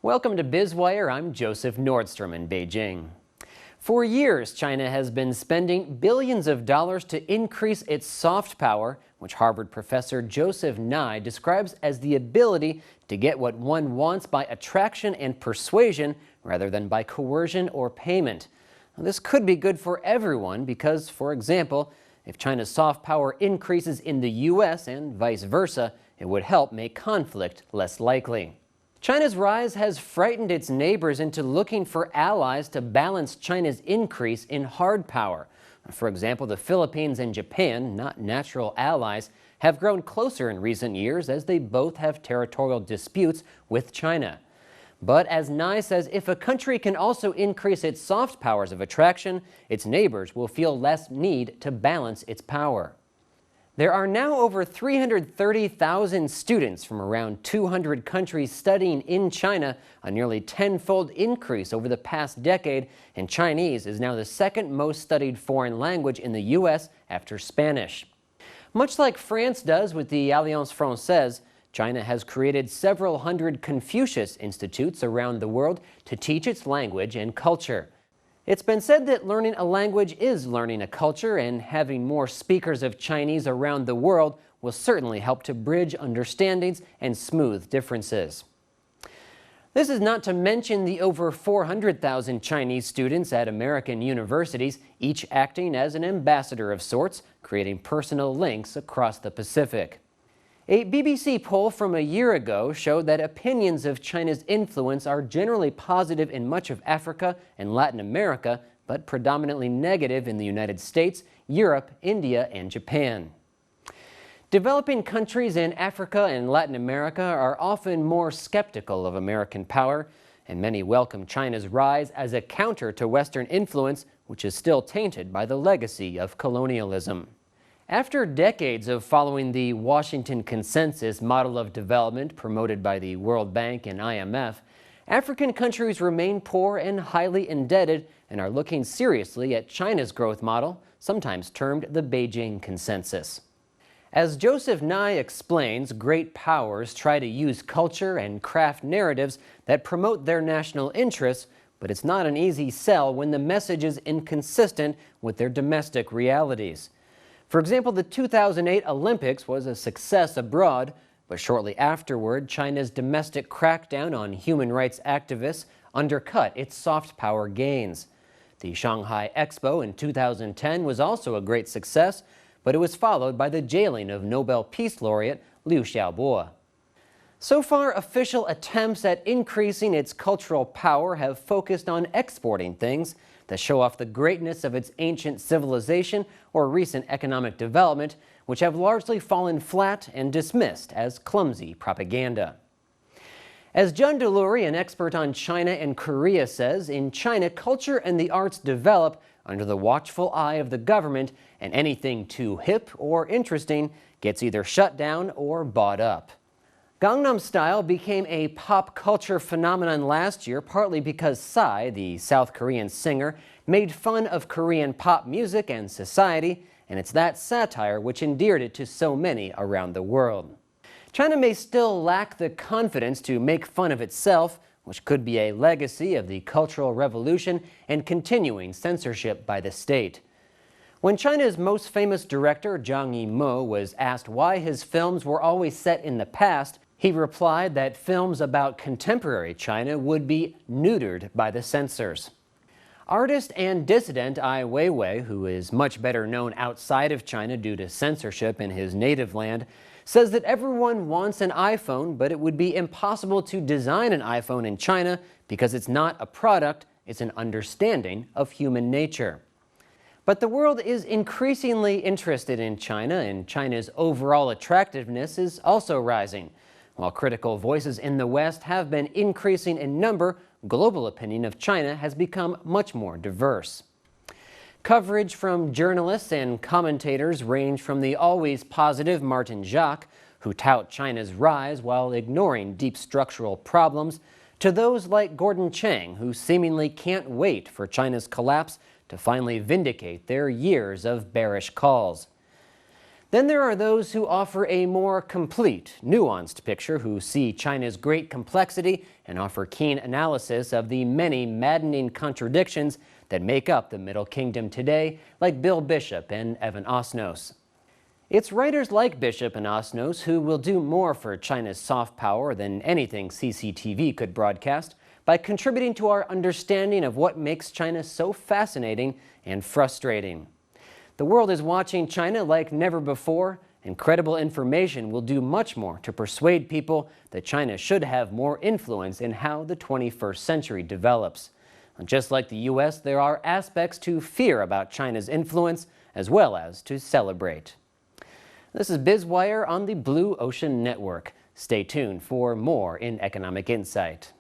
Welcome to Biz Wire. I'm Joseph Nordstrom in Beijing. For years, China has been spending billions of dollars to increase its soft power, which Harvard professor Joseph Nye describes as the ability to get what one wants by attraction and persuasion rather than by coercion or payment. Now, this could be good for everyone because, for example, if China's soft power increases in the U.S. and vice versa, it would help make conflict less likely. China's rise has frightened its neighbors into looking for allies to balance China's increase in hard power. For example, the Philippines and Japan, not natural allies, have grown closer in recent years as they both have territorial disputes with China. But as Nye says, if a country can also increase its soft powers of attraction, its neighbors will feel less need to balance its power. There are now over 330,000 students from around 200 countries studying in China, a nearly tenfold increase over the past decade, and Chinese is now the second most studied foreign language in the U.S. after Spanish. Much like France does with the Alliance Française, China has created several hundred Confucius institutes around the world to teach its language and culture. It's been said that learning a language is learning a culture, and having more speakers of Chinese around the world will certainly help to bridge understandings and smooth differences. This is not to mention the over 400,000 Chinese students at American universities, each acting as an ambassador of sorts, creating personal links across the Pacific. A BBC poll from a year ago showed that opinions of China's influence are generally positive in much of Africa and Latin America, but predominantly negative in the United States, Europe, India, and Japan. Developing countries in Africa and Latin America are often more skeptical of American power, and many welcome China's rise as a counter to Western influence, which is still tainted by the legacy of colonialism. After decades of following the Washington Consensus model of development promoted by the World Bank and IMF, African countries remain poor and highly indebted and are looking seriously at China's growth model, sometimes termed the Beijing Consensus. As Joseph Nye explains, great powers try to use culture and craft narratives that promote their national interests, but it's not an easy sell when the message is inconsistent with their domestic realities. For example, the 2008 Olympics was a success abroad, but shortly afterward, China's domestic crackdown on human rights activists undercut its soft power gains. The Shanghai Expo in 2010 was also a great success, but it was followed by the jailing of Nobel Peace Laureate Liu Xiaobo. So far, official attempts at increasing its cultural power have focused on exporting things that show off the greatness of its ancient civilization or recent economic development, which have largely fallen flat and dismissed as clumsy propaganda. As John Delury, an expert on China and Korea, says, in China, culture and the arts develop under the watchful eye of the government, and anything too hip or interesting gets either shut down or bought up. Gangnam Style became a pop culture phenomenon last year, partly because Psy, the South Korean singer, made fun of Korean pop music and society, and it's that satire which endeared it to so many around the world. China may still lack the confidence to make fun of itself, which could be a legacy of the Cultural Revolution and continuing censorship by the state. When China's most famous director, Zhang Yimou, was asked why his films were always set in the past, he replied that films about contemporary China would be neutered by the censors. Artist and dissident Ai Weiwei, who is much better known outside of China due to censorship in his native land, says that everyone wants an iPhone, but it would be impossible to design an iPhone in China because it's not a product, it's an understanding of human nature. But the world is increasingly interested in China, and China's overall attractiveness is also rising. While critical voices in the West have been increasing in number, global opinion of China has become much more diverse. Coverage from journalists and commentators range from the always positive Martin Jacques, who tout China's rise while ignoring deep structural problems, to those like Gordon Chang, who seemingly can't wait for China's collapse to finally vindicate their years of bearish calls. Then there are those who offer a more complete, nuanced picture, who see China's great complexity and offer keen analysis of the many maddening contradictions that make up the Middle Kingdom today, like Bill Bishop and Evan Osnos. It's writers like Bishop and Osnos who will do more for China's soft power than anything CCTV could broadcast, by contributing to our understanding of what makes China so fascinating and frustrating. The world is watching China like never before, and credible information will do much more to persuade people that China should have more influence in how the 21st century develops. And just like the U.S., there are aspects to fear about China's influence as well as to celebrate. This is Biz Wire on the Blue Ocean Network. Stay tuned for more in Economic Insight.